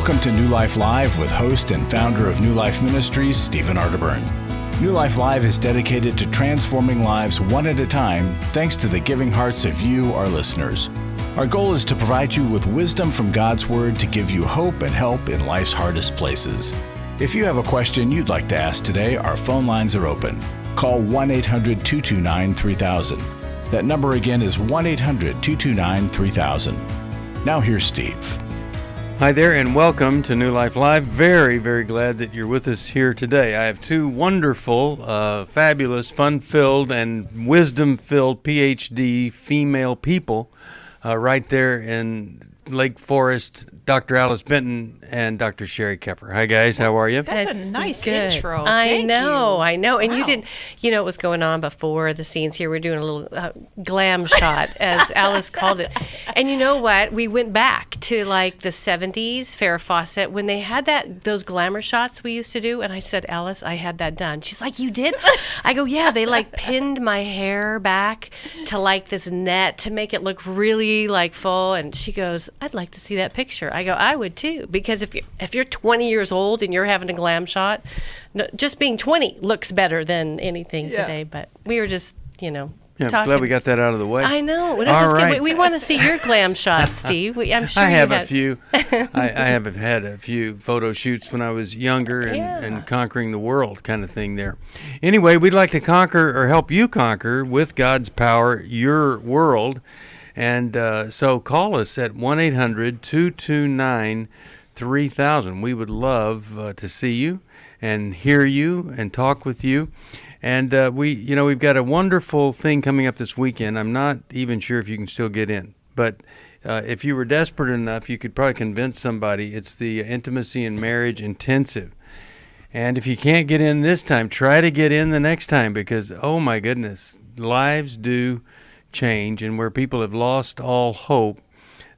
Welcome to New Life Live with host and founder of New Life Ministries, Stephen Arterburn. New Life Live is dedicated to transforming lives one at a time thanks to the giving hearts of you, our listeners. Our goal is to provide you with wisdom from God's Word to give you hope and help in life's hardest places. If you have a question you'd like to ask today, our phone lines are open. Call 1-800-229-3000. That number again is 1-800-229-3000. Now here's Steve. Hi there and welcome to New Life Live. Very, very glad that you're with us here today. I have two wonderful, fabulous, fun-filled, and wisdom-filled PhD female people right there in Lake Forest, Dr. Alice Benton and Dr. Sherry Keffer. Hi, guys. How are you? That's a nice good intro. I know. And Wow. you didn't, what was going on before the scenes here. We're doing a little glam shot, as Alice called it. And you know what? We went back to like the 70s, Farrah Fawcett, when they had those glamour shots we used to do. And I said, Alice, I had that done. She's like, you did? I go, yeah. They like pinned my hair back to like this net to make it look really like full. And she goes, I'd like to see that picture. I go, I would too, because if you're 20 years old and you're having a glam shot, just being 20 looks better than anything today. But we were just, talking. Glad we got that out of the way. I know. All right. We want to see your glam shots, Steve. I'm sure I have a few. I have had a few photo shoots when I was younger and conquering the world kind of thing there. Anyway, we'd like to conquer or help you conquer with God's power your world. And so call us at 1-800-229-3000. We would love to see you and hear you and talk with you. And we've got a wonderful thing coming up this weekend. I'm not even sure if you can still get in. But if you were desperate enough, you could probably convince somebody. It's the Intimacy and Marriage Intensive. And if you can't get in this time, try to get in the next time because, oh my goodness, lives do change, and where people have lost all hope,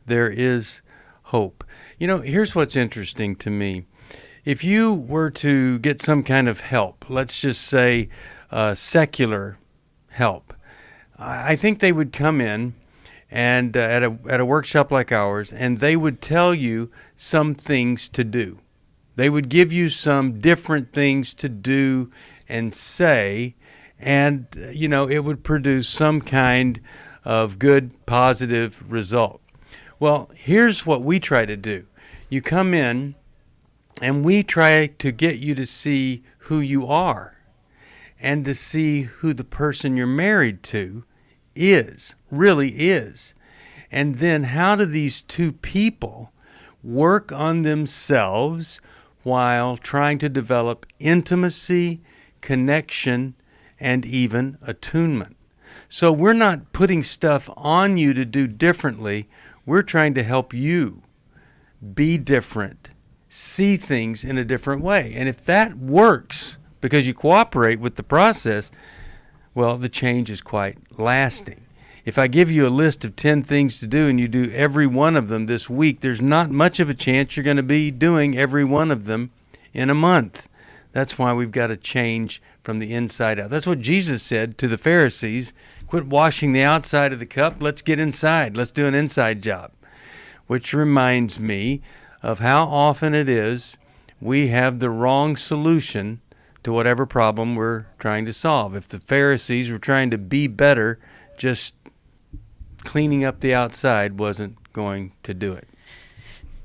there is hope. Here's what's interesting to me. If you were to get some kind of help, let's just say secular help, I think they would come in and at a workshop like ours, and they would tell you some things to do. They would give you some different things to do and say, and, it would produce some kind of good, positive result. Well, here's what we try to do. You come in, and we try to get you to see who you are and to see who the person you're married to really is. And then how do these two people work on themselves while trying to develop intimacy, connection, and even attunement. So we're not putting stuff on you to do differently. We're trying to help you be different, see things in a different way. And if that works because you cooperate with the process, well, the change is quite lasting. If I give you a list of 10 things to do and you do every one of them this week, there's not much of a chance you're going to be doing every one of them in a month. That's why we've got to change from the inside out. That's what Jesus said to the Pharisees. Quit washing the outside of the cup. Let's get inside. Let's do an inside job. Which reminds me of how often it is we have the wrong solution to whatever problem we're trying to solve. If the Pharisees were trying to be better, just cleaning up the outside wasn't going to do it.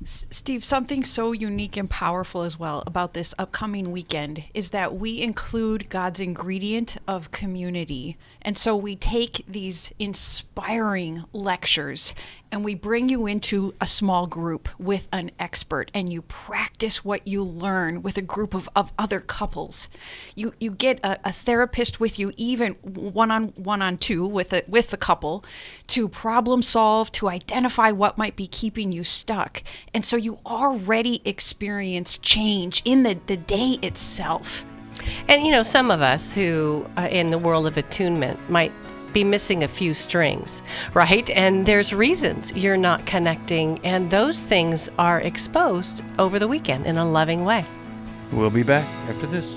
Steve, something so unique and powerful as well about this upcoming weekend is that we include God's ingredient of community. And so we take these inspiring lectures and we bring you into a small group with an expert, and you practice what you learn with a group of other couples. You get a therapist with you, even one on two with the couple, to problem solve, to identify what might be keeping you stuck. And so you already experience change in the day itself. And some of us who in the world of attunement might be missing a few strings, right? And there's reasons you're not connecting, and those things are exposed over the weekend in a loving way. We'll be back after this.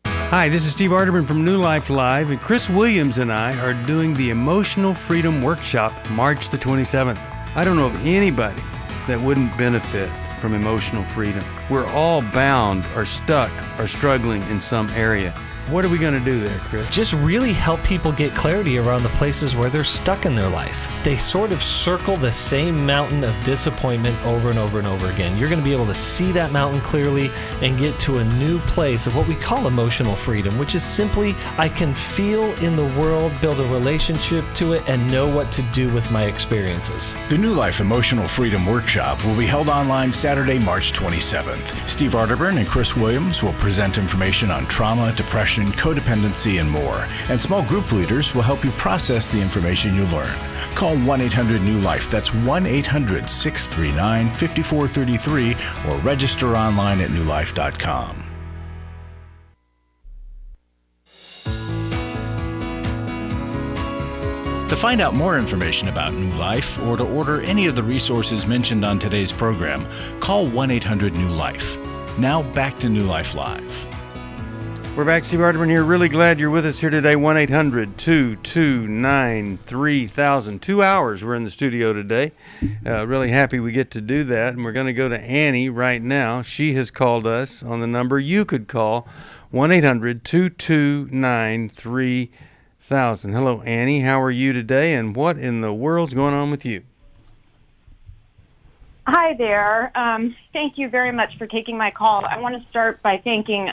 Hi, this is Steve Arterburn from New Life Live, and Chris Williams and I are doing the Emotional Freedom Workshop March the 27th. I don't know of anybody that wouldn't benefit from emotional freedom. We're all bound or stuck or struggling in some area. What are we going to do there, Chris? Just really help people get clarity around the places where they're stuck in their life. They sort of circle the same mountain of disappointment over and over and over again. You're going to be able to see that mountain clearly and get to a new place of what we call emotional freedom, which is simply I can feel in the world, build a relationship to it, and know what to do with my experiences. The New Life Emotional Freedom Workshop will be held online Saturday, March 27th. Steve Arterburn and Chris Williams will present information on trauma, depression, codependency, and more. And small group leaders will help you process the information you learn. Call 1-800-NEW-LIFE. That's 1-800-639-5433 or register online at newlife.com. To find out more information about New Life or to order any of the resources mentioned on today's program, call 1-800-NEW-LIFE. Now back to New Life Live. We're back. Steve Arterburn here. Really glad you're with us here today. 1-800-229-3000. 2 hours we're in the studio today. Really happy we get to do that. And we're going to go to Annie right now. She has called us on the number you could call, 1-800-229-3000. Hello, Annie. How are you today? And what in the world's going on with you? Hi there. Thank you very much for taking my call. I want to start by thanking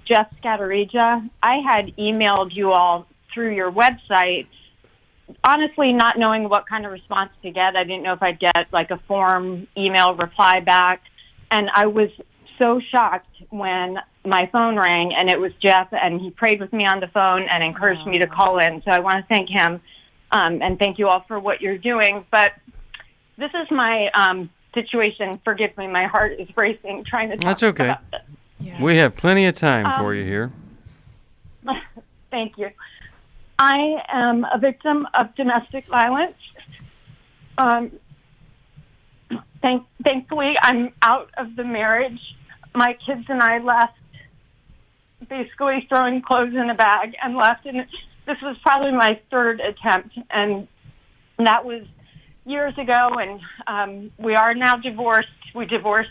Jeff Scatterija. I had emailed you all through your website, honestly not knowing what kind of response to get. I didn't know if I'd get like a form email reply back. And I was so shocked when my phone rang and it was Jeff, and he prayed with me on the phone and encouraged me to call in. So I want to thank him and thank you all for what you're doing. But this is my situation. Forgive me, my heart is racing trying to talk about this. Yeah. We have plenty of time for you here. Thank you. I am a victim of domestic violence. Thankfully, I'm out of the marriage. My kids and I left basically throwing clothes in a bag and left. And this was probably my third attempt. And that was years ago. And we are now divorced. We divorced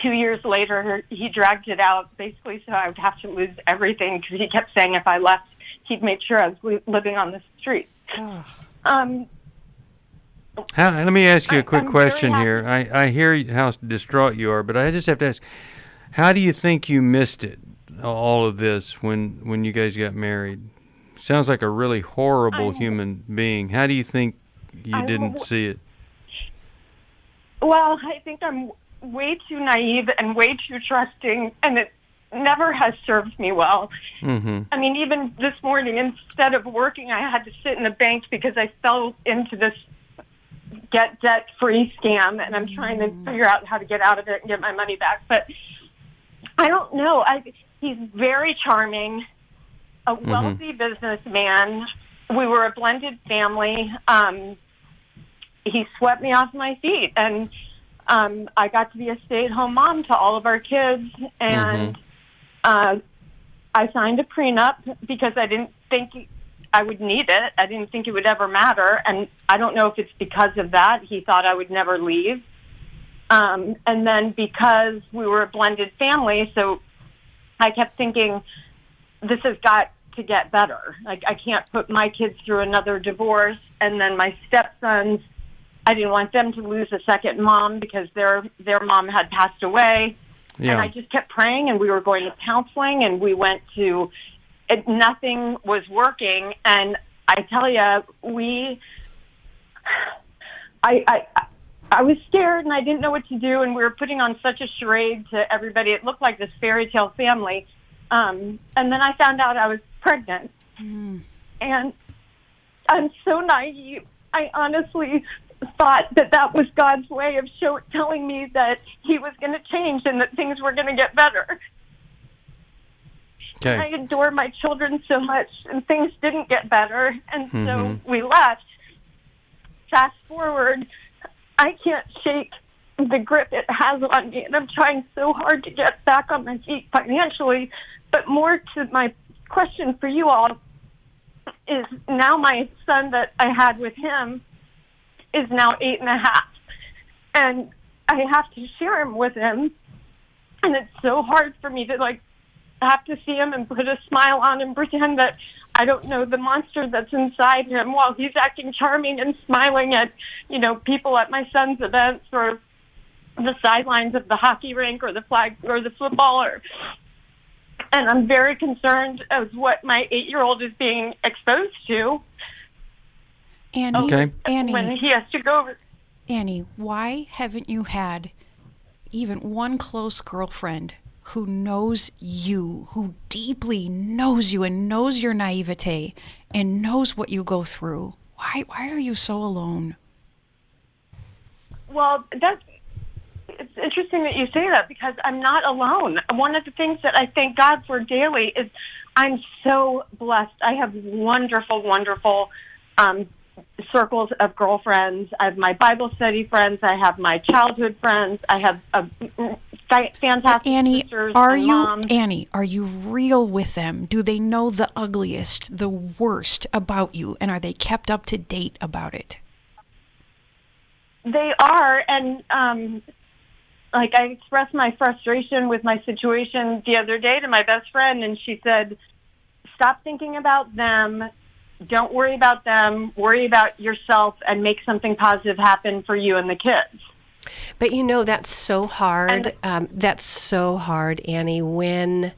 2 years later. He dragged it out basically so I would have to lose everything because he kept saying if I left, he'd make sure I was living on the street. Let me ask you a quick question here. I hear how distraught you are, but I just have to ask, how do you think you missed it, all of this, when you guys got married? Sounds like a really horrible human being. How do you think you didn't see it? Well, I think I'm way too naive and way too trusting, and it never has served me well. Mm-hmm. I mean, even this morning, instead of working, I had to sit in a bank because I fell into this get debt-free scam, and I'm trying to figure out how to get out of it and get my money back. But I don't know. He's very charming, a wealthy businessman. We were a blended family. He swept me off my feet, and I got to be a stay-at-home mom to all of our kids, and I signed a prenup because I didn't think I would need it. I didn't think it would ever matter, and I don't know if it's because of that. He thought I would never leave. And then because we were a blended family, so I kept thinking, this has got to get better. Like, I can't put my kids through another divorce, and then my stepsons, I didn't want them to lose a second mom because their mom had passed away. Yeah. And I just kept praying, and we were going to counseling, and we went to nothing was working. And I tell you, I was scared and I didn't know what to do. And we were putting on such a charade to everybody. It looked like this fairy tale family. And then I found out I was pregnant. And I'm so naive. I honestly thought that was God's way of telling me that he was going to change and that things were going to get better. Okay. I adore my children so much, and things didn't get better, and so we left. Fast forward, I can't shake the grip it has on me, and I'm trying so hard to get back on my feet financially. But more to my question for you all is, now my son that I had with him is now 8.5. and I have to share him with him. And it's so hard for me to, like, have to see him and put a smile on and pretend that I don't know the monster that's inside him while he's acting charming and smiling at, people at my son's events or the sidelines of the hockey rink or the flag or the football. And I'm very concerned as what my 8-year-old is being exposed to. Annie, when he has to go. Annie, why haven't you had even one close girlfriend who knows you, who deeply knows you and knows your naivete and knows what you go through? Why are you so alone? Well, it's interesting that you say that, because I'm not alone. One of the things that I thank God for daily is I'm so blessed. I have wonderful, wonderful circles of girlfriends. I have my Bible study friends. I have my childhood friends. I have fantastic sisters and moms. Annie, are you real with them? Do they know the ugliest, the worst about you, and are they kept up to date about it? They are, and I expressed my frustration with my situation the other day to my best friend, and she said, "Stop thinking about them. Don't worry about them. Worry about yourself and make something positive happen for you and the kids." But that's so hard. That's so hard, Annie, when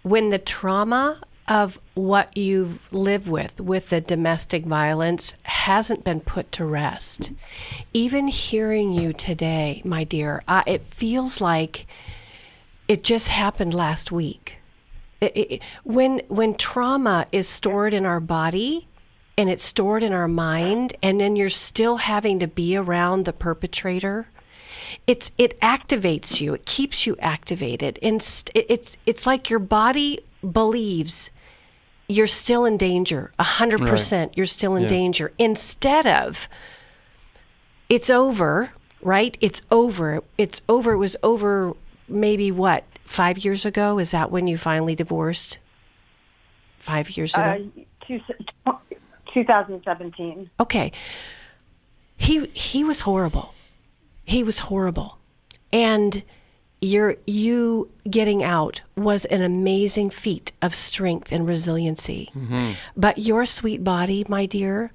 the trauma of what you've lived with the domestic violence hasn't been put to rest. Even hearing you today, my dear, it feels like it just happened last week. When trauma is stored in our body and it's stored in our mind, and then you're still having to be around the perpetrator, it activates you. It keeps you activated. And it's like your body believes you're still in danger. 100%, you're still in danger. Instead of, it's over, right? It's over. It's over. It was over maybe 5 years ago? Is that when you finally divorced? 5 years ago? 2017. Okay. He was horrible. He was horrible. And you getting out was an amazing feat of strength and resiliency. Mm-hmm. But your sweet body, my dear,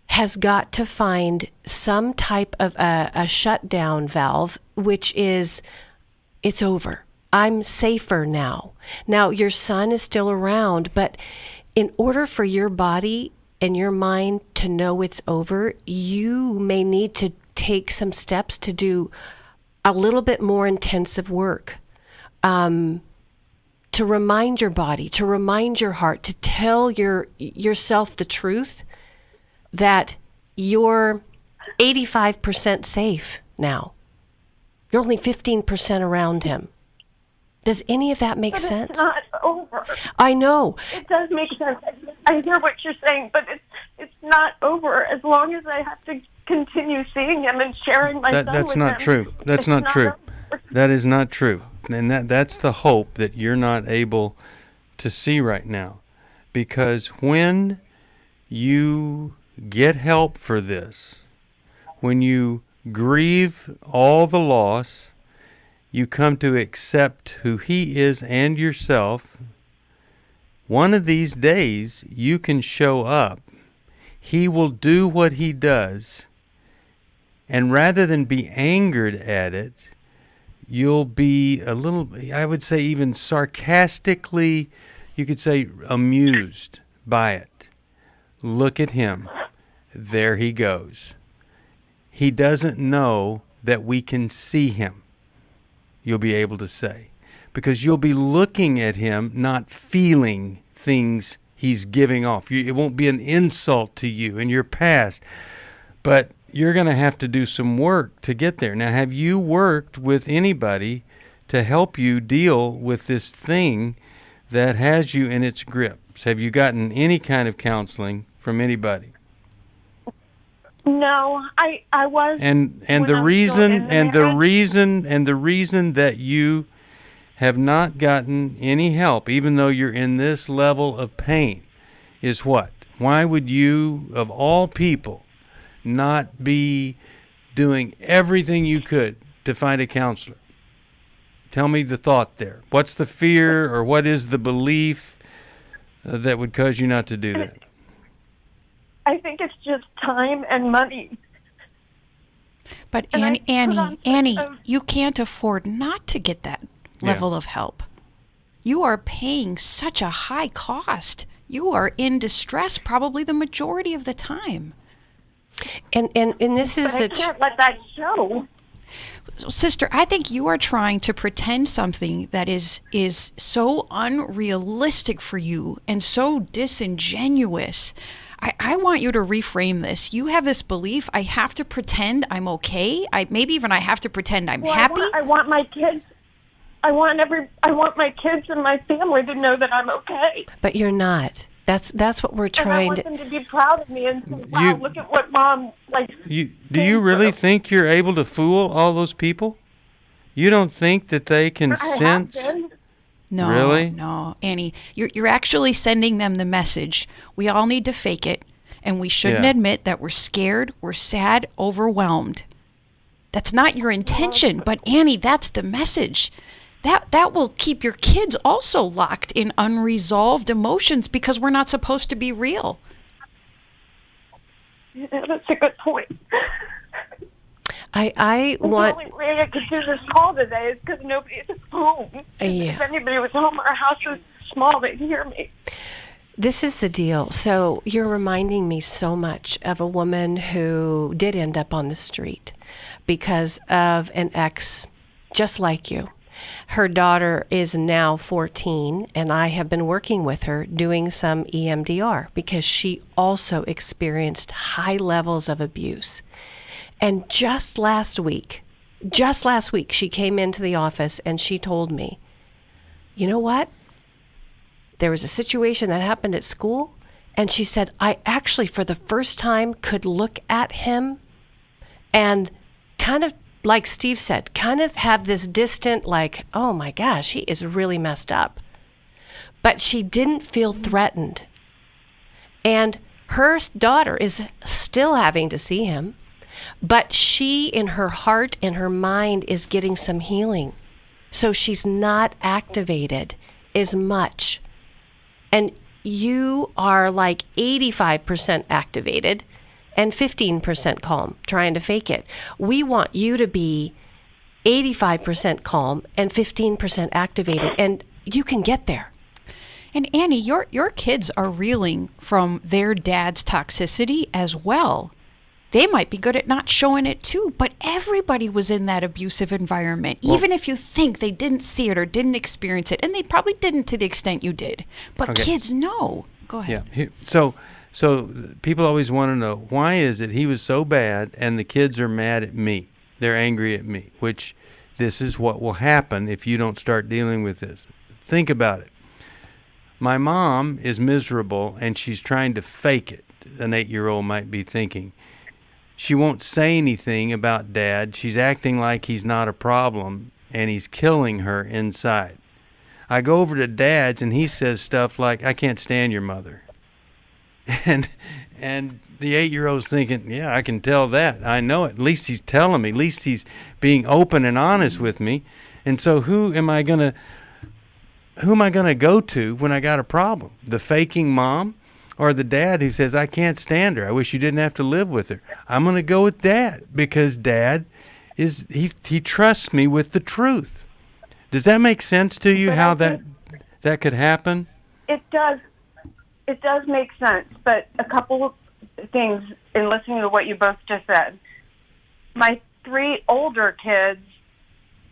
has got to find some type of a shutdown valve, which is, it's over. I'm safer now. Now, your son is still around, but in order for your body and your mind to know it's over, you may need to take some steps to do a little bit more intensive work, to remind your body, to remind your heart, to tell yourself the truth that you're 85% safe now. You're only 15% around him. Does any of that make sense? It's not over. I know. It does make sense. I hear what you're saying, but it's not over as long as I have to continue seeing him and sharing my son with him. That's not true. That's not true. That is not true. And that's the hope that you're not able to see right now. Because when you get help for this, when you grieve all the loss, you come to accept who he is and yourself, one of these days you can show up. He will do what he does. And rather than be angered at it, you'll be a little, I would say even sarcastically, you could say amused by it. Look at him. There he goes. He doesn't know that we can see him, you'll be able to say. Because you'll be looking at him, not feeling things he's giving off. It won't be an insult to you in your past. But you're going to have to do some work to get there. Now, have you worked with anybody to help you deal with this thing that has you in its grips? Have you gotten any kind of counseling from anybody? No, I was. And the reason that you have not gotten any help, even though you're in this level of pain, is what? Why would you, of all people, not be doing everything you could to find a counselor. Tell me the thought there. What's the fear, or what is the belief that would cause you not to do that? I think it's just time and money. But And Annie, you can't afford not to get that level of help. You are paying such a high cost. You are in distress probably the majority of the time. And this is But I can't let that show. Sister, I think you are trying to pretend something that is so unrealistic for you and so disingenuous. I want you to reframe this. You have this belief, I have to pretend I'm okay. Maybe even I have to pretend I'm happy. I want my kids. I want my kids and my family to know that I'm okay. But you're not. That's what we're trying and I want them to be proud of me and say, wow, look at what Mom like. Do you really think you're able to fool all those people? You don't think that they can sense? No, really? No, Annie, you're actually sending them the message. We all need to fake it, and we shouldn't admit that we're scared, we're sad, overwhelmed. That's not your intention, but Annie, that's the message. That will keep your kids also locked in unresolved emotions because we're not supposed to be real. Yeah, that's a good point. I want. The only way I could do this call today is because nobody's home. Yeah. If anybody was home, our house is small, they'd hear me. This is the deal. So you're reminding me so much of a woman who did end up on the street because of an ex just like you. Her daughter is now 14, and I have been working with her doing some EMDR because she also experienced high levels of abuse. And just last week, she came into the office and she told me, you know what? There was a situation that happened at school, and she said, I actually, for the first time, could look at him and kind of, like Steve said, kind of have this distant, like, oh my gosh, he is really messed up. But she didn't feel threatened. And her daughter is still having to see him, but she, in her heart and her mind, is getting some healing. So she's not activated as much. And you are like 85% activated and 15% calm, trying to fake it. We want you to be 85% calm and 15% activated, and you can get there. And Annie, your kids are reeling from their dad's toxicity as well. They might be good at not showing it too, but everybody was in that abusive environment, even if you think they didn't see it or didn't experience it, and they probably didn't to the extent you did. But kids know. Go ahead. Yeah. So people always want to know, why is it he was so bad and the kids are mad at me? They're angry at me, which this is what will happen if you don't start dealing with this. Think about it. My mom is miserable and she's trying to fake it, an 8-year-old might be thinking. She won't say anything about Dad. She's acting like he's not a problem, and he's killing her inside. I go over to Dad's, and he says stuff like, I can't stand your mother. And the 8-year-old's thinking, yeah, I can tell that. I know it. At least he's telling me. At least he's being open and honest with me. And so who am I going to go to when I got a problem? The faking mom? Or the dad who says, I can't stand her. I wish you didn't have to live with her. I'm going to go with Dad because Dad he trusts me with the truth. Does that make sense to you, how that could happen? It does. It does make sense. But a couple of things in listening to what you both just said. My 3 older kids,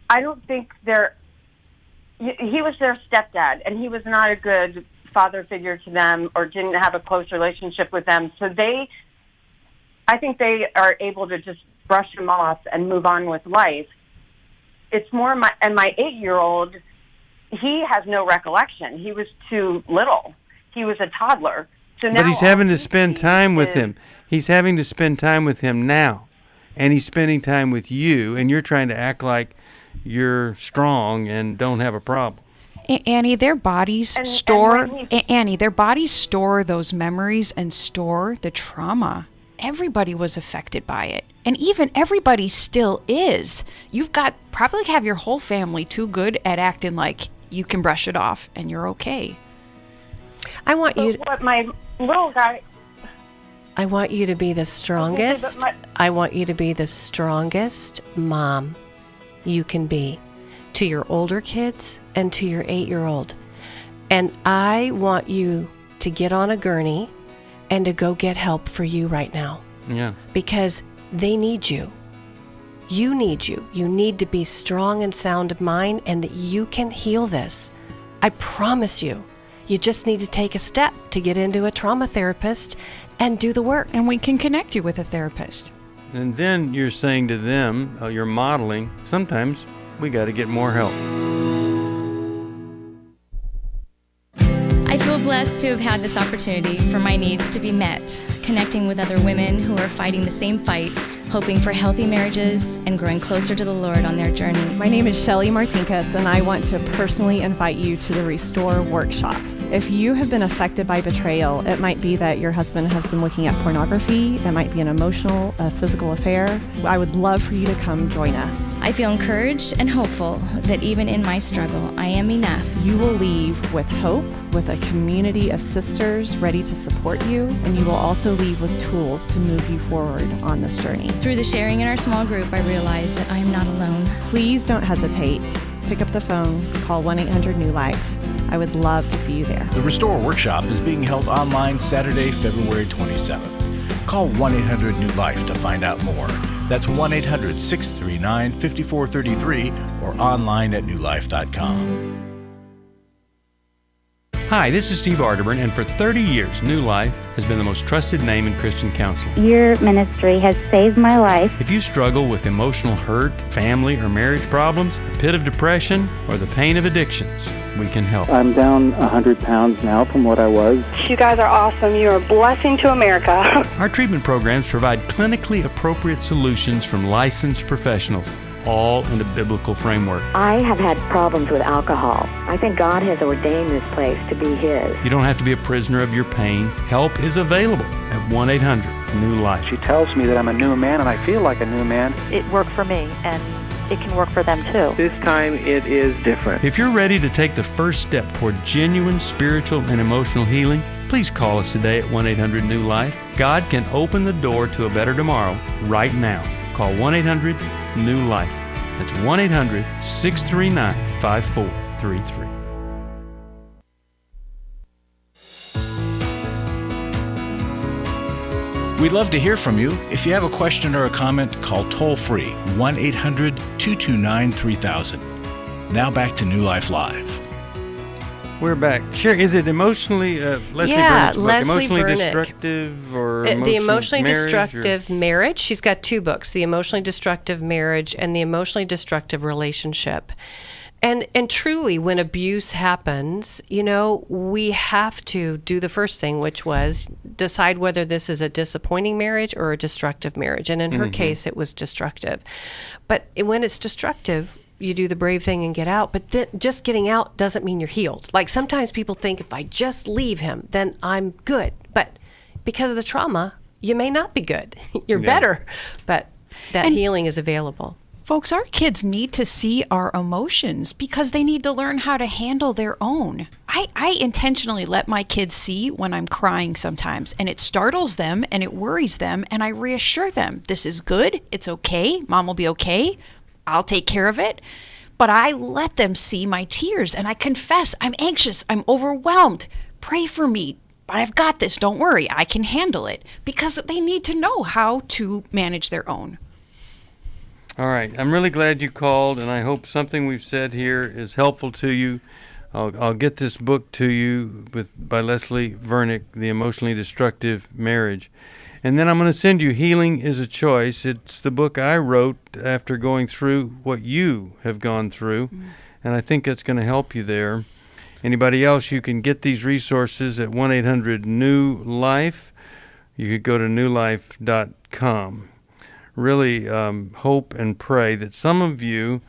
I don't think he was their stepdad, and he was not a good father figure to them or didn't have a close relationship with them. So I think they are able to just brush him off and move on with life. It's more my 8-year-old, he has no recollection. He was too little. He was a toddler. So now but he's having to spend time with him. He's having to spend time with him now. And he's spending time with you, and you're trying to act like you're strong and don't have a problem. Annie, their bodies store those memories and store the trauma. everybody was affected by it. And even everybody still is. You've got probably have your whole family too good at acting like you can brush it off and you're okay. I want you to, What my little guy... I want you to be the strongest. I want you to be the strongest mom you can be to your older kids and to your 8-year-old. And I want you to get on a gurney and to go get help for you right now. Yeah. Because they need you. You need you. You need to be strong and sound of mind, and that you can heal this. I promise you. You just need to take a step to get into a trauma therapist and do the work. And we can connect you with a therapist. And then you're saying to them, you're modeling, sometimes we got to get more help. I feel blessed to have had this opportunity for my needs to be met, connecting with other women who are fighting the same fight, hoping for healthy marriages and growing closer to the Lord on their journey. My name is Shelly Martinkus, and I want to personally invite you to the Restore Workshop. If you have been affected by betrayal, it might be that your husband has been looking at pornography, it might be an emotional, physical affair. I would love for you to come join us. I feel encouraged and hopeful that even in my struggle, I am enough. You will leave with hope, with a community of sisters ready to support you, and you will also leave with tools to move you forward on this journey. Through the sharing in our small group, I realize that I am not alone. Please don't hesitate. Pick up the phone, call 1-800-NEW-LIFE. I would love to see you there. The Restore Workshop is being held online Saturday, February 27th. Call 1-800-NEW-LIFE to find out more. That's 1-800-639-5433 or online at newlife.com. Hi, this is Steve Arterburn, and for 30 years, New Life has been the most trusted name in Christian counseling. Your ministry has saved my life. If you struggle with emotional hurt, family or marriage problems, the pit of depression, or the pain of addictions, we can help. I'm down 100 pounds now from what I was. You guys are awesome. You're a blessing to America. Our treatment programs provide clinically appropriate solutions from licensed professionals, all in a biblical framework. I have had problems with alcohol. I think God has ordained this place to be His. You don't have to be a prisoner of your pain. Help is available at 1-800-NEW-LIFE. She tells me that I'm a new man, and I feel like a new man. It worked for me, and it can work for them too. This time it is different. If you're ready to take the first step toward genuine spiritual and emotional healing, please call us today at 1-800-NEW-LIFE. God can open the door to a better tomorrow right now. Call 1-800-NEW-LIFE. That's 1-800-639-5433. We'd love to hear from you. If you have a question or a comment, call toll-free 1-800-229-3000. Now back to New Life Live. We're back. Sherry, is it emotionally, Leslie Vernick's book, Leslie emotionally Vernick. Destructive or The Emotionally marriage, Destructive Marriage. She's got 2 books, The Emotionally Destructive Marriage and The Emotionally Destructive Relationship. And truly, when abuse happens, you know, we have to do the first thing, which was decide whether this is a disappointing marriage or a destructive marriage. And in her case, it was destructive. But when it's destructive, you do the brave thing and get out. But just getting out doesn't mean you're healed. Like sometimes people think if I just leave him, then I'm good. But because of the trauma, you may not be good. You're better. But that healing is available. Folks, our kids need to see our emotions because they need to learn how to handle their own. I intentionally let my kids see when I'm crying sometimes, and it startles them and it worries them, and I reassure them, this is good, it's okay, Mom will be okay, I'll take care of it. But I let them see my tears, and I confess, I'm anxious, I'm overwhelmed, pray for me, but I've got this, don't worry, I can handle it, because they need to know how to manage their own. All right. I'm really glad you called, and I hope something we've said here is helpful to you. I'll get this book to you by Leslie Vernick, The Emotionally Destructive Marriage. And then I'm going to send you Healing is a Choice. It's the book I wrote after going through what you have gone through, and I think that's going to help you there. Anybody else, you can get these resources at 1-800-NEW-LIFE. You could go to newlife.com. Really hope and pray that some of you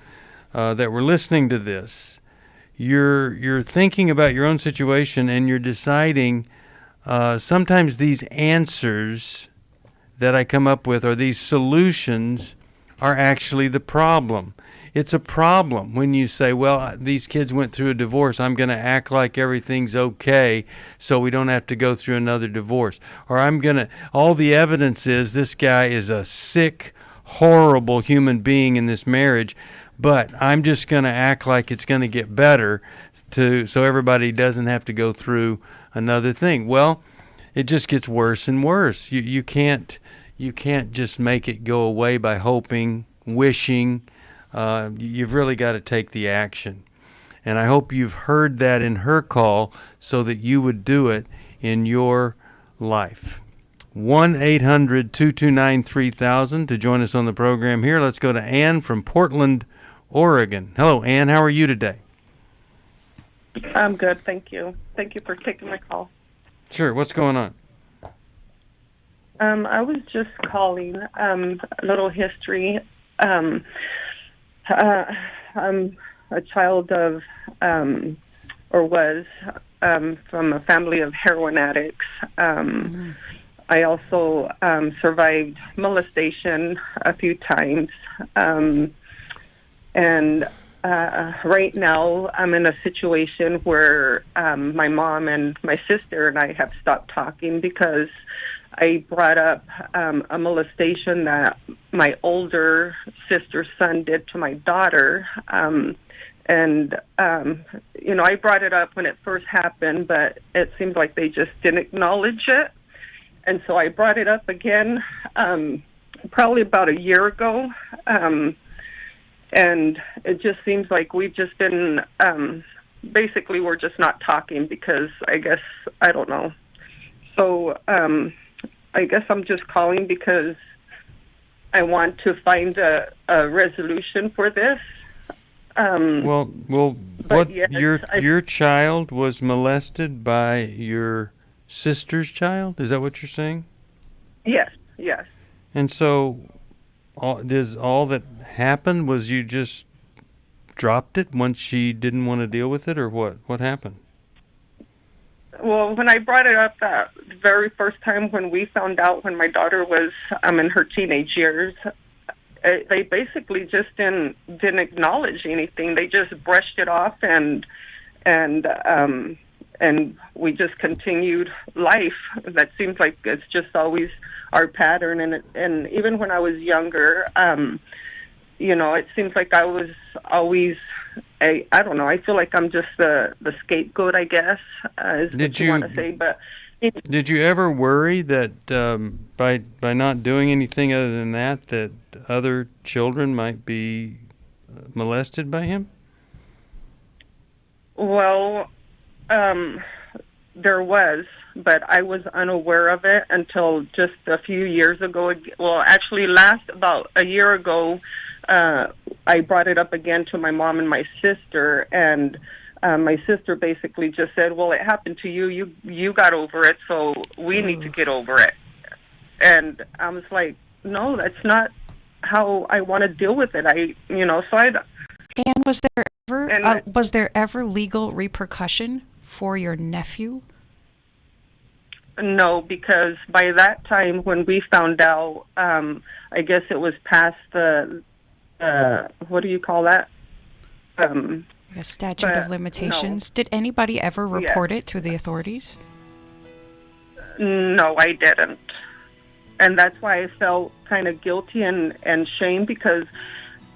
that were listening to this, you're thinking about your own situation and you're deciding sometimes these answers that I come up with, or these solutions, are actually the problem. It's a problem when you say, well, these kids went through a divorce, I'm going to act like everything's okay so we don't have to go through another divorce. Or all the evidence is this guy is a sick, horrible human being in this marriage, but I'm just going to act like it's going to get better so everybody doesn't have to go through another thing. Well, it just gets worse and worse. You can't just make it go away by hoping, wishing. You've really got to take the action. And I hope you've heard that in her call so that you would do it in your life. 1-800-229-3000 to join us on the program here. Let's go to Ann from Portland, Oregon. Hello, Ann. How are you today? I'm good, thank you. Thank you for taking my call. Sure. What's going on? I was just calling, a little history. I'm a child of, or was, from a family of heroin addicts. I also survived molestation a few times. And right now I'm in a situation where my mom and my sister and I have stopped talking because I brought up a molestation that my older sister's son did to my daughter. I brought it up when it first happened, but it seems like they just didn't acknowledge it. And so I brought it up again probably about a year ago. And it just seems like we've just been, basically we're just not talking because I guess, I don't know. So I guess I'm just calling because I want to find a resolution for this. Your child was molested by your sister's child? Is that what you're saying? Yes. And so does all that happened was you just dropped it once she didn't want to deal with it, or what? What happened? Well, when I brought it up that very first time when we found out when my daughter was in her teenage years, they basically just didn't acknowledge anything. They just brushed it off and we just continued life. That seems like it's just always our pattern. And even when I was younger, it seems like I was always, I don't know, I feel like I'm just the scapegoat, I guess, is what you want to say. But did you ever worry that by not doing anything other than that other children might be molested by him? Well, there was, but I was unaware of it until just a few years ago. Well, actually, about a year ago, I brought it up again to my mom and my sister, and my sister basically just said, well, it happened to you. You got over it, so we need to get over it. And I was like, no, that's not how I want to deal with it. And was there ever legal repercussion for your nephew? No, because by that time when we found out, I guess it was past the, what do you call that? A statute of limitations. No. Did anybody ever report it to the authorities? No, I didn't. And that's why I felt kind of guilty and shame, because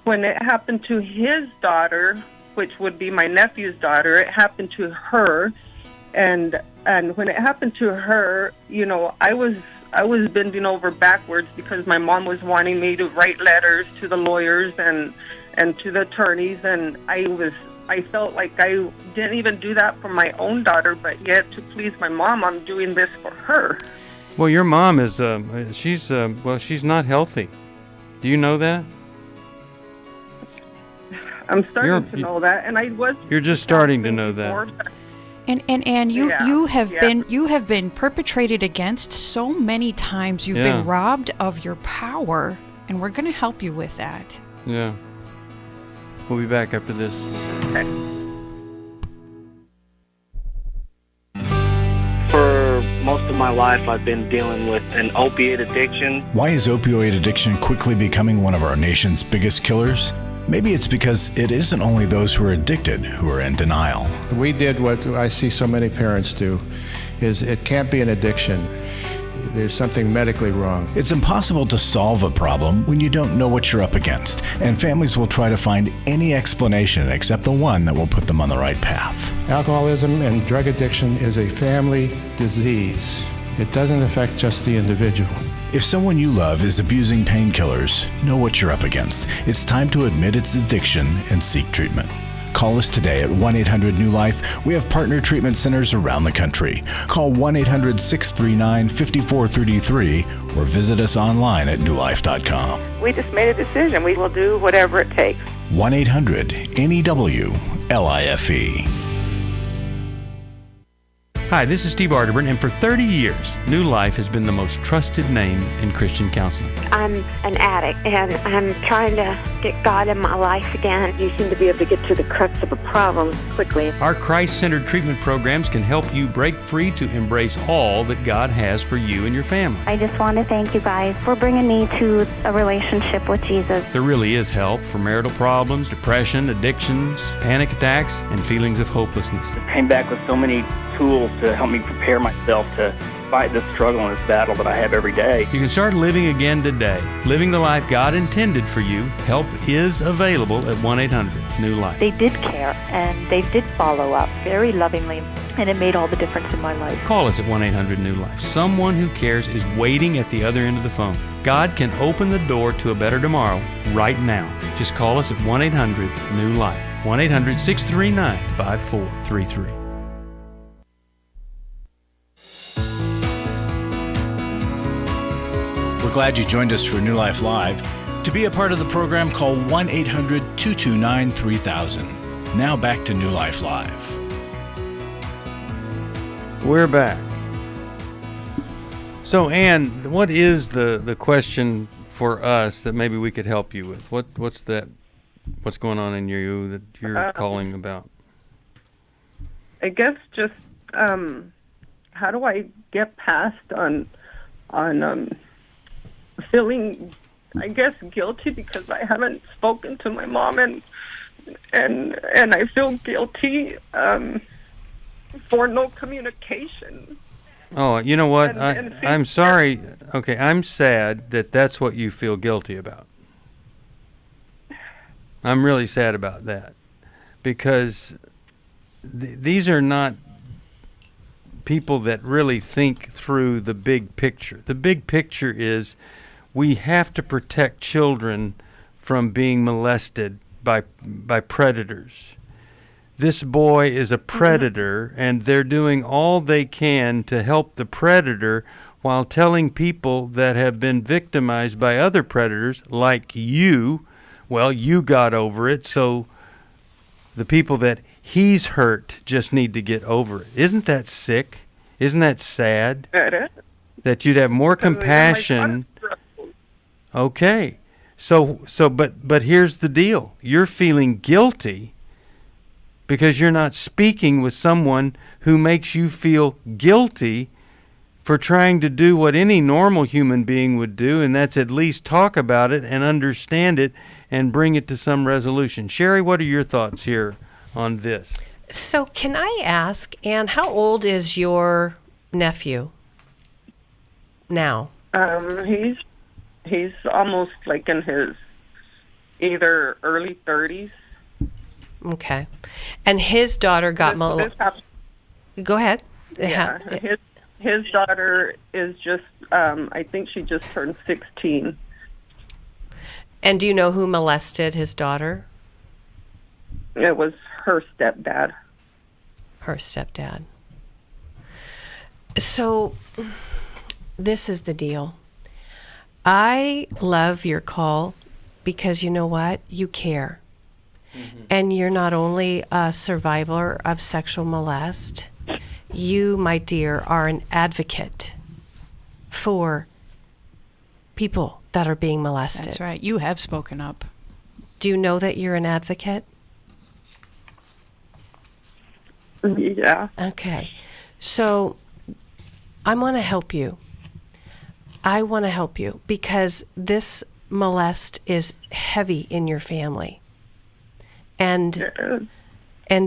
when it happened to his daughter, which would be my nephew's daughter, it happened to her. And when it happened to her, I was bending over backwards because my mom was wanting me to write letters to the lawyers and to the attorneys, and I felt like I didn't even do that for my own daughter, but yet to please my mom, I'm doing this for her. Well, your mom is she's not healthy. Do you know that? I'm starting to know that, and I was. You're just starting to know that. And you have been perpetrated against so many times. You've been robbed of your power, and we're going to help you with that. Yeah. We'll be back after this. Okay. For most of of my life, I've been dealing with an opiate addiction. Why is opioid addiction quickly becoming one of our nation's biggest killers? Maybe it's because it isn't only those who are addicted who are in denial. We did what I see so many parents do, is it can't be an addiction. There's something medically wrong. It's impossible to solve a problem when you don't know what you're up against, and families will try to find any explanation except the one that will put them on the right path. Alcoholism and drug addiction is a family disease. It doesn't affect just the individual. If someone you love is abusing painkillers, know what you're up against. It's time to admit its addiction and seek treatment. Call us today at 1-800-NEW-LIFE. We have partner treatment centers around the country. Call 1-800-639-5433 or visit us online at newlife.com. We just made a decision. We will do whatever it takes. 1-800-NEW-LIFE. Hi, this is Steve Arterburn, and for 30 years, New Life has been the most trusted name in Christian counseling. I'm an addict, and I'm trying to get God in my life again. You seem to be able to get to the crux of a problem quickly. Our Christ-centered treatment programs can help you break free to embrace all that God has for you and your family. I just want to thank you guys for bringing me to a relationship with Jesus. There really is help for marital problems, depression, addictions, panic attacks, and feelings of hopelessness. I came back with so many tools to help me prepare myself to fight this struggle and this battle that I have every day. You can start living again today, living the life God intended for you. Help is available at 1-800-NEW-LIFE. They did care, and they did follow up very lovingly, and it made all the difference in my life. Call us at 1-800-NEW-LIFE. Someone who cares is waiting at the other end of the phone. God can open the door to a better tomorrow right now. Just call us at 1-800-NEW-LIFE. 1-800-639-5433. We're glad you joined us for New Life Live. To be a part of the program, call 1-800-229-3000. Now back to New Life Live. We're back. So, Ann, what is the question for us that maybe we could help you with? What's going on in you that you're calling about? I guess just how do I get past on feeling, I guess, guilty because I haven't spoken to my mom, and I feel guilty for no communication. Oh, you know what? I'm sorry. Okay, I'm sad that that's what you feel guilty about. I'm really sad about that because these are not people that really think through the big picture. The big picture is we have to protect children from being molested by predators. This boy is a predator, and they're doing all they can to help the predator while telling people that have been victimized by other predators like you, well, you got over it, so the people that he's hurt just need to get over it. Isn't that sick? Isn't that sad? That is. That you'd have more compassion. Okay. But here's the deal. You're feeling guilty because you're not speaking with someone who makes you feel guilty for trying to do what any normal human being would do, and that's at least talk about it and understand it and bring it to some resolution. Sherry, what are your thoughts here on this? So can I ask, Ann, how old is your nephew now? He's almost like in his either early 30s. Okay. And his daughter got Go ahead. Yeah, his daughter is just, I think she just turned 16. And do you know who molested his daughter? It was her stepdad. Her stepdad. So this is the deal. I love your call because you know what? You care. Mm-hmm. And you're not only a survivor of sexual molest, you, my dear, are an advocate for people that are being molested. That's right. You have spoken up. Do you know that you're an advocate? Yeah. Okay. So I want to help you. I want to help you because this molest is heavy in your family. And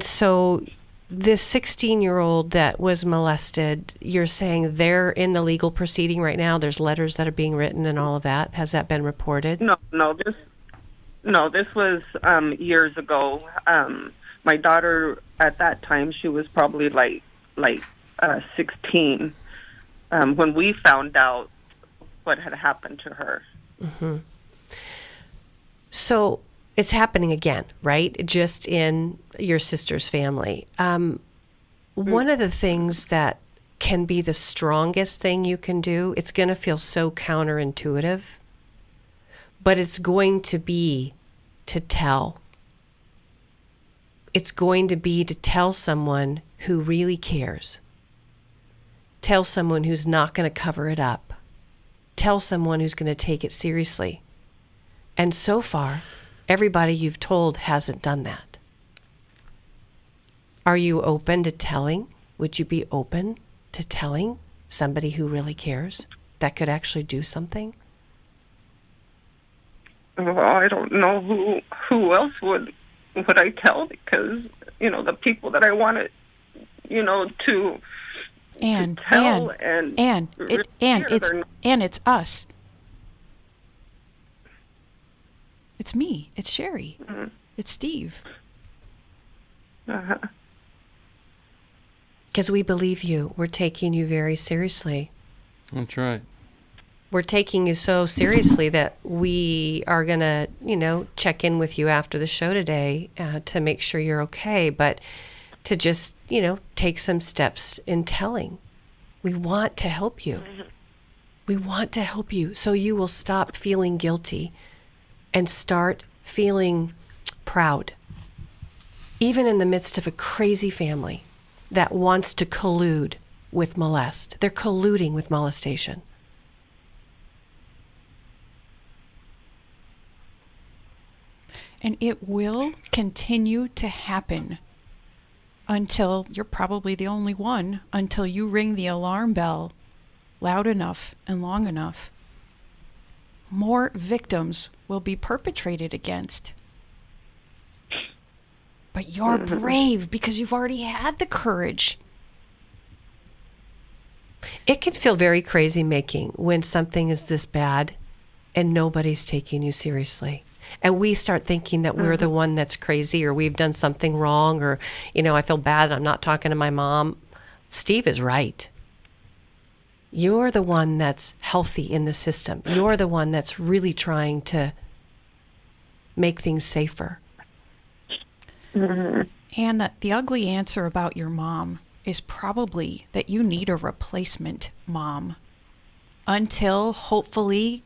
so this 16-year-old that was molested, you're saying they're in the legal proceeding right now? There's letters that are being written and all of that. Has that been reported? No, this was years ago. My daughter at that time, she was probably like 16 when we found out what had happened to her. Mm-hmm. So it's happening again, right? Just in your sister's family. One of the things that can be the strongest thing you can do, it's going to feel so counterintuitive, but it's going to be to tell. It's going to be to tell someone who really cares. Tell someone who's not going to cover it up. Tell someone who's going to take it seriously. And so far, everybody you've told hasn't done that. Are you open to telling? Would you be open to telling somebody who really cares that could actually do something? Well, I don't know who else would I tell, because the people that I wanted to tell it's us. It's me. It's Sherry. Mm-hmm. It's Steve. Because we believe you. We're taking you very seriously. That's right. We're taking you so seriously that we are going to, check in with you after the show today to make sure you're okay, but to just, take some steps in telling. We want to help you. Mm-hmm. We want to help you so you will stop feeling guilty and start feeling proud, even in the midst of a crazy family that wants to collude with molest. They're colluding with molestation. And it will continue to happen until you're probably the only one, until you ring the alarm bell loud enough and long enough. More victims will be perpetrated against. But you're brave because you've already had the courage. It can feel very crazy making when something is this bad and nobody's taking you seriously. And we start thinking that we're the one that's crazy, or we've done something wrong, or, I feel bad, I'm not talking to my mom. Steve is right. You're the one that's healthy in the system. You're the one that's really trying to make things safer. Mm-hmm. And the ugly answer about your mom is probably that you need a replacement mom until hopefully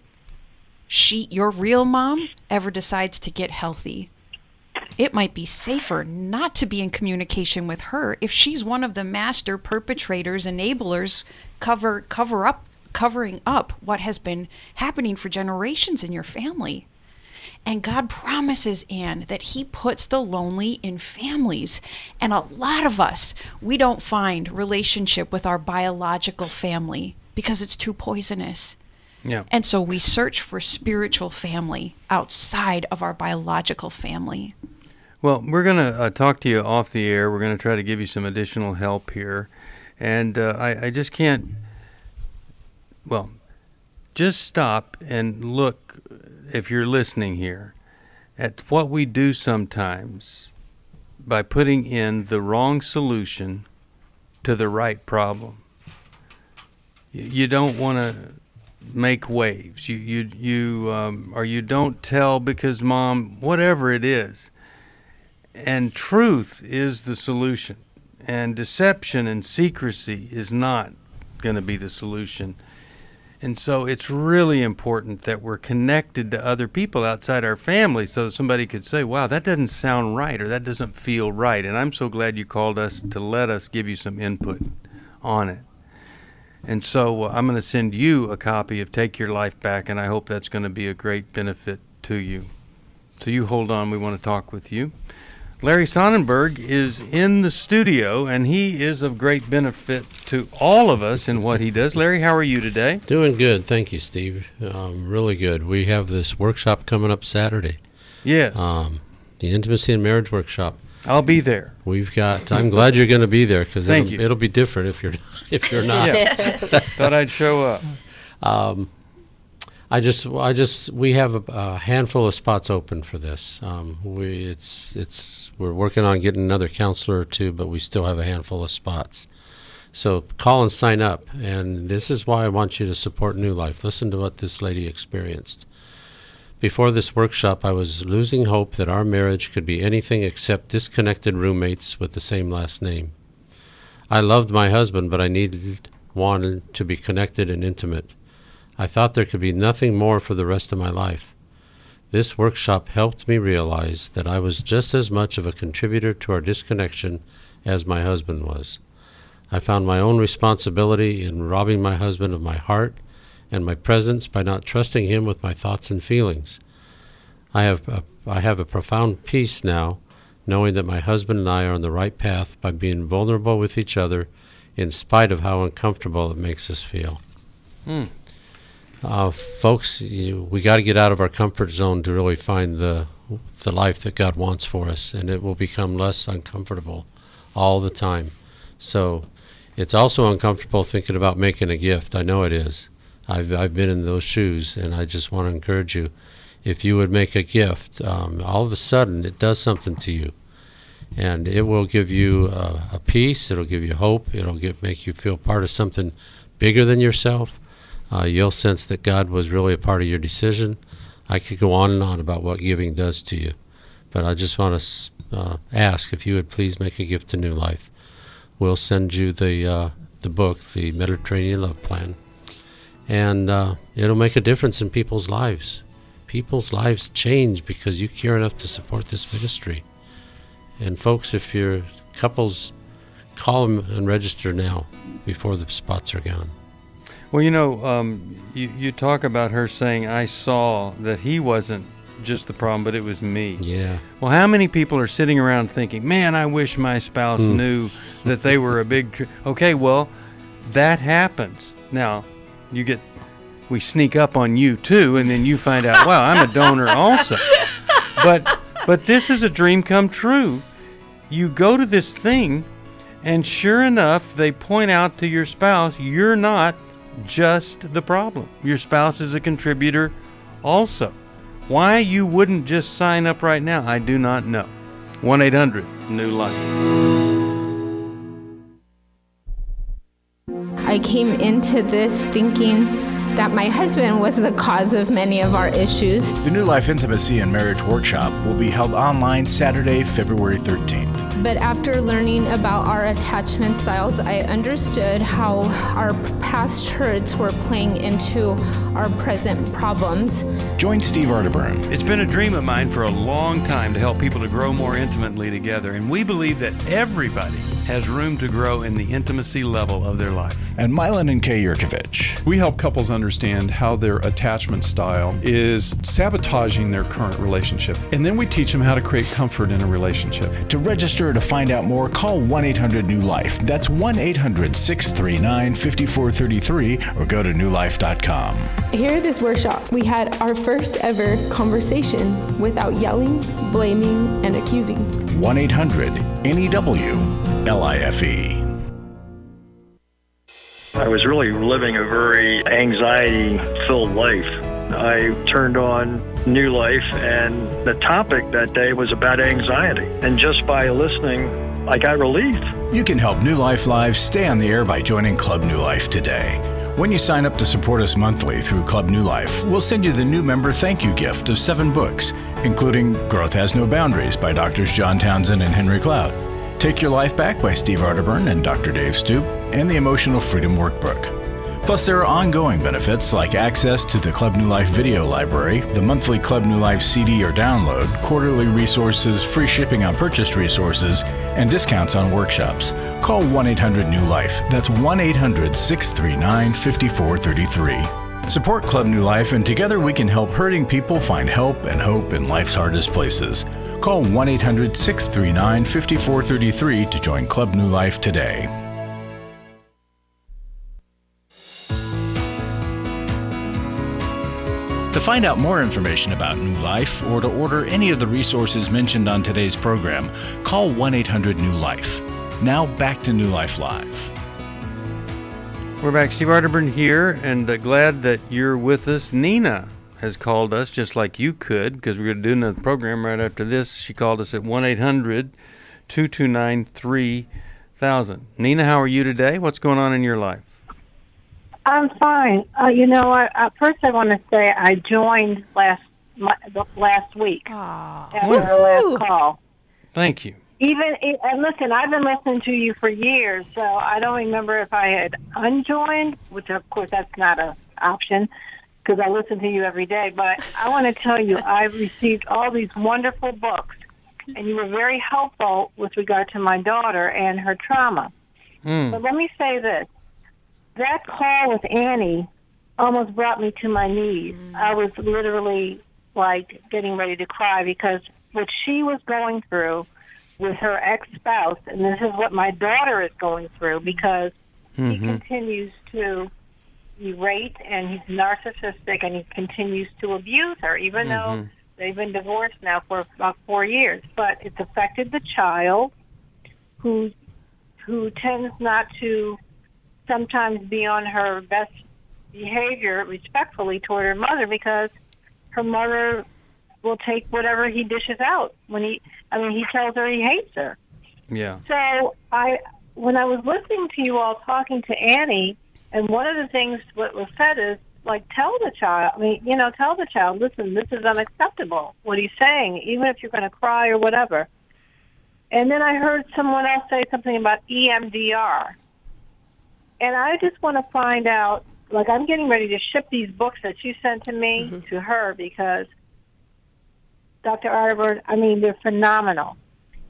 your real mom ever decides to get healthy. It might be safer not to be in communication with her if she's one of the master perpetrators, enablers, covering up what has been happening for generations in your family. And God promises, Anne, that he puts the lonely in families. And a lot of us, we don't find relationship with our biological family because it's too poisonous. Yeah. And so we search for spiritual family outside of our biological family. Well, we're going to talk to you off the air. We're going to try to give you some additional help here. And I just can't, just stop and look, if you're listening here, at what we do sometimes by putting in the wrong solution to the right problem. You don't want to make waves. You don't tell because mom, whatever it is. And truth is the solution. And deception and secrecy is not going to be the solution. And so it's really important that we're connected to other people outside our family so that somebody could say, wow, that doesn't sound right, or that doesn't feel right. And I'm so glad you called us to let us give you some input on it. And so I'm going to send you a copy of Take Your Life Back, and I hope that's going to be a great benefit to you. So you hold on. We want to talk with you. Larry Sonnenberg is in the studio, and he is of great benefit to all of us in what he does. Larry, how are you today? Doing good. Thank you, Steve. Really good. We have this workshop coming up Saturday. Yes. The Intimacy and Marriage Workshop. I'll be there. I'm glad you're going to be there, because it'll be different if you're not. Yeah. Thought I'd show up. We have a handful of spots open for this. We're working on getting another counselor or two, but we still have a handful of spots. So call and sign up. And this is why I want you to support New Life. Listen to what this lady experienced. Before this workshop, I was losing hope that our marriage could be anything except disconnected roommates with the same last name. I loved my husband, but I wanted to be connected and intimate. I thought there could be nothing more for the rest of my life. This workshop helped me realize that I was just as much of a contributor to our disconnection as my husband was. I found my own responsibility in robbing my husband of my heart and my presence by not trusting him with my thoughts and feelings. I have a profound peace now, knowing that my husband and I are on the right path by being vulnerable with each other in spite of how uncomfortable it makes us feel. Folks, we got to get out of our comfort zone to really find the life that God wants for us, and it will become less uncomfortable all the time. So it's also uncomfortable thinking about making a gift. I know it is. I've been in those shoes, and I just want to encourage you, if you would make a gift, all of a sudden it does something to you, and it will give you a peace. It'll give you hope. It'll make you feel part of something bigger than yourself. You'll sense that God was really a part of your decision. I could go on and on about what giving does to you, but I just want to ask if you would please make a gift to New Life. We'll send you the book, The Mediterranean Love Plan, and it'll make a difference in people's lives. People's lives change because you care enough to support this ministry. And folks, if you're couples, call them and register now before the spots are gone. Well, you talk about her saying, I saw that he wasn't just the problem, but it was me. Yeah. Well, how many people are sitting around thinking, man, I wish my spouse knew that they were a big... Okay, well, that happens. Now, we sneak up on you too, and then you find out, wow, I'm a donor also. But this is a dream come true. You go to this thing, and sure enough, they point out to your spouse, you're not just the problem. Your spouse is a contributor also. Why you wouldn't just sign up right now, I do not know. 1-800-NEW-LIFE. I came into this thinking that my husband was the cause of many of our issues. The New Life Intimacy and Marriage Workshop will be held online Saturday, February 13th. But after learning about our attachment styles, I understood how our past hurts were playing into our present problems. Join Steve Arterburn. It's been a dream of mine for a long time to help people to grow more intimately together, and we believe that everybody has room to grow in the intimacy level of their life. And Milan and Kay Yurkovich. We help couples understand how their attachment style is sabotaging their current relationship, and then we teach them how to create comfort in a relationship. To register or to find out more, call 1-800-NEW-LIFE. That's 1-800-639-5433, or go to newlife.com. Here at this workshop, we had our first ever conversation without yelling, blaming, and accusing. 1-800-NEW-LIFE. I was really living a very anxiety-filled life. I turned on New Life, and the topic that day was about anxiety. And just by listening, I got relief. You can help New Life Live stay on the air by joining Club New Life today. When you sign up to support us monthly through Club New Life, we'll send you the new member thank you gift of 7 books, including Growth Has No Boundaries by Drs. John Townsend and Henry Cloud, Take Your Life Back by Steve Arterburn and Dr. Dave Stoop, and the Emotional Freedom Workbook. Plus, there are ongoing benefits like access to the Club New Life video library, the monthly Club New Life CD or download, quarterly resources, free shipping on purchased resources, and discounts on workshops. Call 1-800-NEW-LIFE. That's 1-800-639-5433. Support Club New Life, and together we can help hurting people find help and hope in life's hardest places. Call 1-800-639-5433 to join Club New Life today. To find out more information about New Life or to order any of the resources mentioned on today's program, call 1-800-NEW-LIFE. Now back to New Life Live. We're back. Steve Arterburn here, and glad that you're with us. Nina has called us just like you could, because we're going to do another program right after this. She called us at 1-800-229-3000. Nina, how are you today? What's going on in your life? I'm fine. First I want to say I joined last week after our last call. Thank you. And listen, I've been listening to you for years, so I don't remember if I had unjoined, which of course that's not an option because I listen to you every day. But I want to tell you, I've received all these wonderful books, and you were very helpful with regard to my daughter and her trauma. But let me say this. That call with Annie almost brought me to my knees. I was literally like getting ready to cry because what she was going through with her ex-spouse, and this is what my daughter is going through because he continues to berate and he's narcissistic and he continues to abuse her, even though they've been divorced now for about 4 years. But it's affected the child who tends not to sometimes be on her best behavior respectfully toward her mother because her mother will take whatever he dishes out when he tells her he hates her. Yeah. So when I was listening to you all talking to Annie, and one of the things what was said is like tell the child, listen, this is unacceptable what he's saying, even if you're going to cry or whatever. And then I heard someone else say something about EMDR. And I just want to find out, like I'm getting ready to ship these books that you sent to me to her because, Dr. Arterburn, they're phenomenal.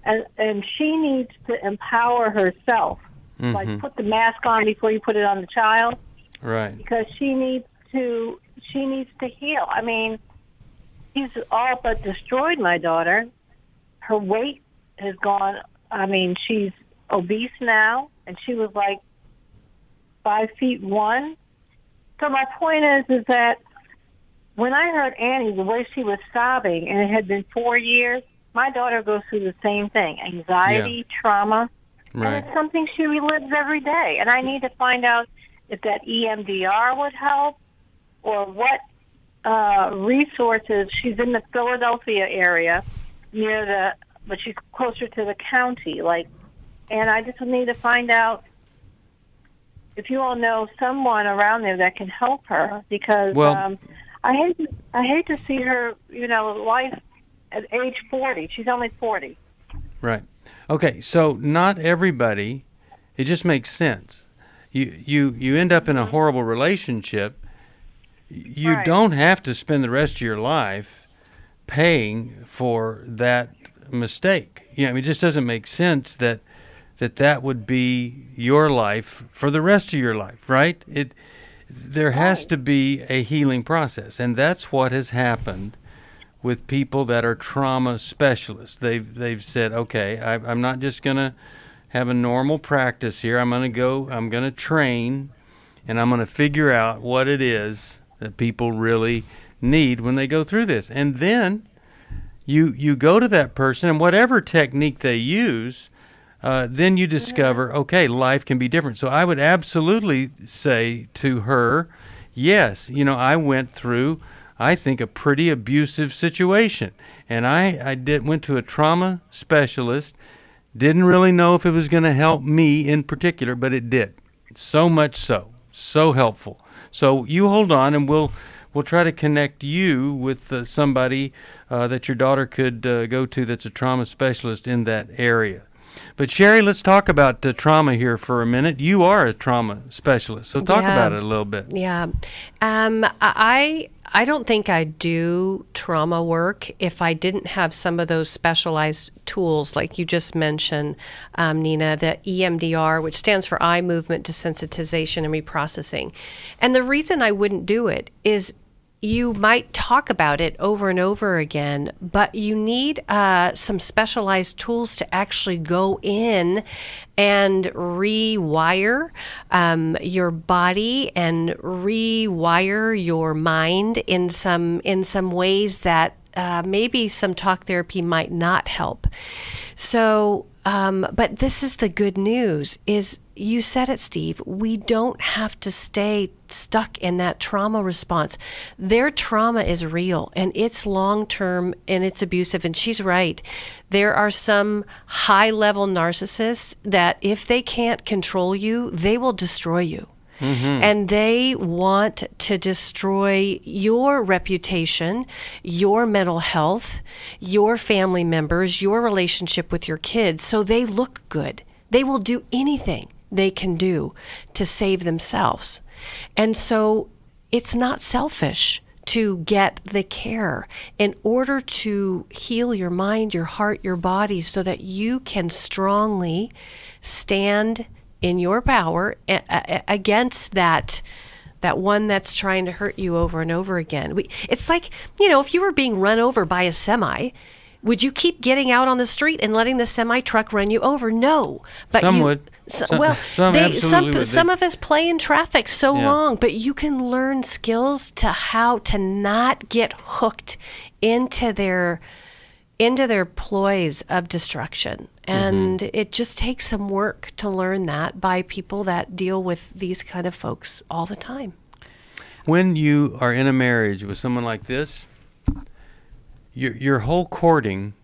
And she needs to empower herself. Like put the mask on before you put it on the child. Right. Because she needs to heal. He's all but destroyed my daughter. Her weight has gone, she's obese now, and she was like 5'1". So my point is that when I heard Annie, the way she was sobbing, and it had been 4 years, my daughter goes through the same thing, anxiety, trauma, and it's something she relives every day. And I need to find out if that EMDR would help or what resources. She's in the Philadelphia area, but she's closer to the county, and I just need to find out if you all know someone around there that can help her, because I hate to see her, life at age 40. She's only 40. Right. Okay. So not everybody. It just makes sense. You end up in a horrible relationship. You don't have to spend the rest of your life paying for that mistake. It just doesn't make sense that would be your life for the rest of your life, right? There has to be a healing process, and that's what has happened with people that are trauma specialists. They've said, okay, I'm not just going to have a normal practice here. I'm going to train, and I'm going to figure out what it is that people really need when they go through this. And then you go to that person, and whatever technique they use, then you discover, okay, life can be different. So I would absolutely say to her, yes, I went through, I think, a pretty abusive situation. And I went to a trauma specialist, didn't really know if it was going to help me in particular, but it did. So much so helpful. So you hold on, and we'll try to connect you with somebody that your daughter could go to that's a trauma specialist in that area. But Sherry, let's talk about trauma here for a minute. You are a trauma specialist, so talk about it a little bit. Yeah. I don't think I'd do trauma work if I didn't have some of those specialized tools like you just mentioned, Nina, the EMDR, which stands for Eye Movement Desensitization and Reprocessing. And the reason I wouldn't do it is you might talk about it over and over again, but you need some specialized tools to actually go in and rewire your body and rewire your mind in some ways that maybe some talk therapy might not help. So, but this is the good news, is you said it, Steve, we don't have to stay stuck in that trauma response. Their trauma is real, and it's long-term, and it's abusive, and she's right. There are some high-level narcissists that if they can't control you, they will destroy you. Mm-hmm. And they want to destroy your reputation, your mental health, your family members, your relationship with your kids, so they look good. They will do anything they can do to save themselves. And so it's not selfish to get the care in order to heal your mind, your heart, your body, so that you can strongly stand in your power against that one that's trying to hurt you over and over again. It's like, if you were being run over by a semi, would you keep getting out on the street and letting the semi truck run you over? No. But some would. Some of us play in traffic so long, but you can learn skills to how to not get hooked into their ploys of destruction. And it just takes some work to learn that by people that deal with these kind of folks all the time. When you are in a marriage with someone like this, your whole courting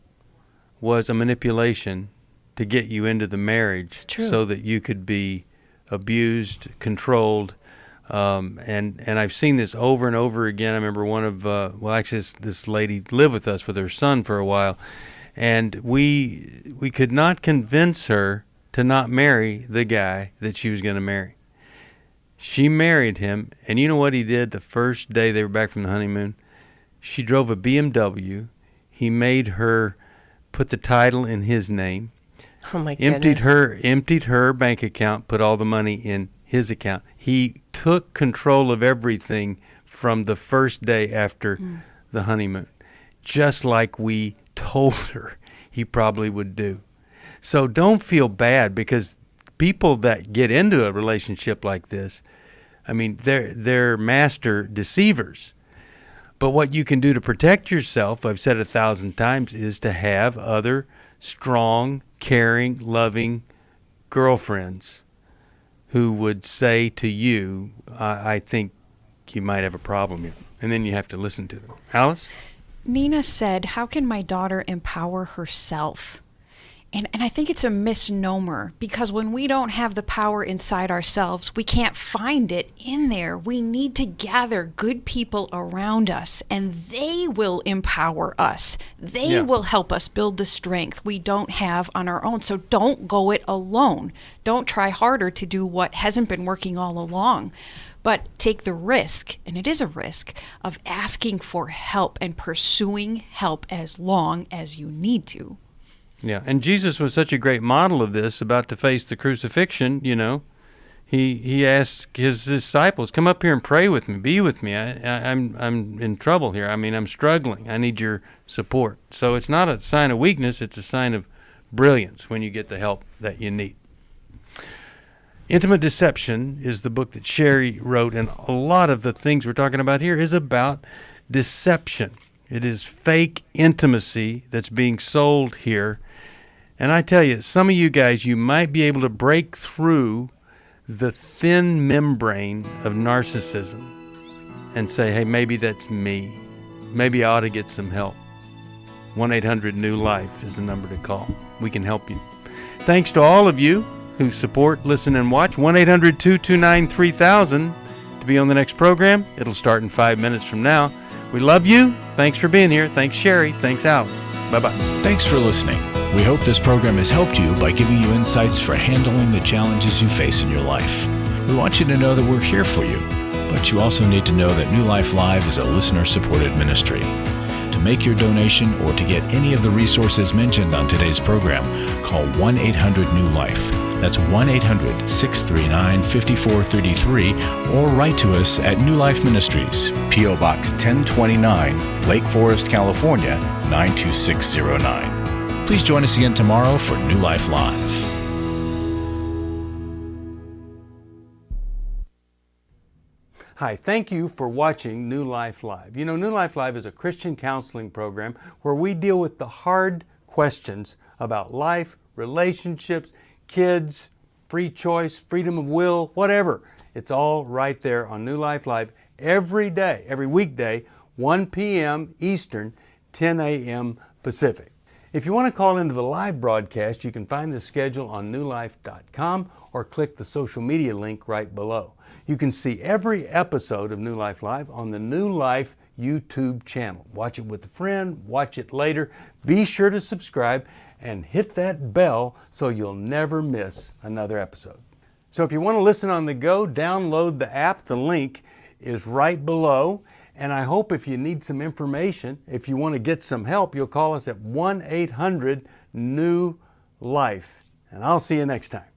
was a manipulation to get you into the marriage so that you could be abused, controlled. And I've seen this over and over again. I remember one of, this lady lived with us with her son for a while, and we could not convince her to not marry the guy that she was going to marry. She married him, and you know what he did the first day they were back from the honeymoon? She drove a BMW. He made her put the title in his name. Oh my goodness. Emptied her bank account, put all the money in his account. He took control of everything from the first day after the honeymoon, just like we told her he probably would do. So don't feel bad, because people that get into a relationship like this, I mean, they're master deceivers. But what you can do to protect yourself, I've said 1,000 times, is to have other strong, caring, loving girlfriends who would say to you, I think you might have a problem here. And then you have to listen to them. Alice? Nina said, how can my daughter empower herself? And I think it's a misnomer, because when we don't have the power inside ourselves, we can't find it in there. We need to gather good people around us, and they will empower us. They will help us build the strength we don't have on our own. So don't go it alone. Don't try harder to do what hasn't been working all along. But take the risk, and it is a risk, of asking for help and pursuing help as long as you need to. Yeah, and Jesus was such a great model of this, about to face the crucifixion, He asked his disciples, come up here and pray with me, be with me. I'm in trouble here. I mean, I'm struggling. I need your support. So it's not a sign of weakness, it's a sign of brilliance when you get the help that you need. Intimate Deception is the book that Sherry wrote, and a lot of the things we're talking about here is about deception. It is fake intimacy that's being sold here. And I tell you, some of you guys, you might be able to break through the thin membrane of narcissism and say, hey, maybe that's me. Maybe I ought to get some help. 1-800-NEW-LIFE is the number to call. We can help you. Thanks to all of you who support, listen, and watch. 1-800-229-3000 to be on the next program. It'll start in 5 minutes from now. We love you. Thanks for being here. Thanks, Sherry. Thanks, Alice. Bye-bye. Thanks for listening. We hope this program has helped you by giving you insights for handling the challenges you face in your life. We want you to know that we're here for you, but you also need to know that New Life Live is a listener-supported ministry. To make your donation or to get any of the resources mentioned on today's program, call 1-800-NEW-LIFE. That's 1-800-639-5433, or write to us at New Life Ministries, P.O. Box 1029, Lake Forest, California, 92609. Please join us again tomorrow for New Life Live. Hi, thank you for watching New Life Live. You know, New Life Live is a Christian counseling program where we deal with the hard questions about life, relationships, kids, free choice, freedom of will, whatever. It's all right there on New Life Live every day, every weekday, 1 p.m. Eastern, 10 a.m. Pacific. If you want to call into the live broadcast, you can find the schedule on newlife.com or click the social media link right below. You can see every episode of New Life Live on the New Life YouTube channel. Watch it with a friend, watch it later. Be sure to subscribe and hit that bell so you'll never miss another episode. So if you want to listen on the go, download the app. The link is right below. And I hope if you need some information, if you want to get some help, you'll call us at 1-800-NEW-LIFE. And I'll see you next time.